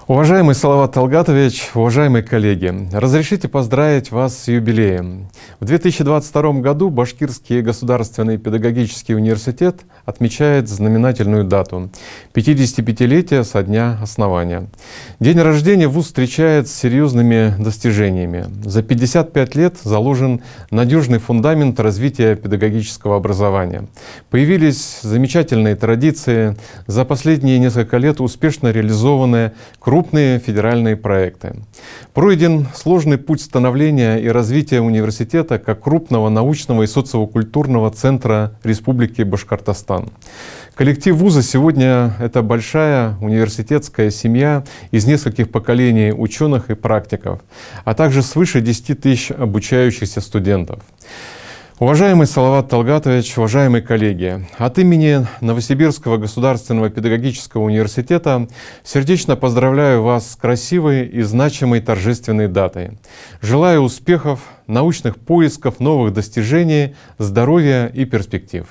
Уважаемый Салават Талгатович, уважаемые коллеги, разрешите поздравить вас с юбилеем. В 2022 году Башкирский государственный педагогический университет отмечает знаменательную дату – 55-летие со дня основания. День рождения вуз встречает с серьезными достижениями. За 55 лет заложен надежный фундамент развития педагогического образования. Появились замечательные традиции, за последние несколько лет успешно реализованные крупные федеральные проекты. Пройден сложный путь становления и развития университета как крупного научного и социокультурного центра Республики Башкортостан. Коллектив вуза сегодня — это большая университетская семья из нескольких поколений ученых и практиков, а также свыше 10 тысяч обучающихся студентов. Уважаемый Салават Талгатович, уважаемые коллеги, от имени Новосибирского государственного педагогического университета сердечно поздравляю вас с красивой и значимой торжественной датой. Желаю успехов, научных поисков, новых достижений, здоровья и перспектив.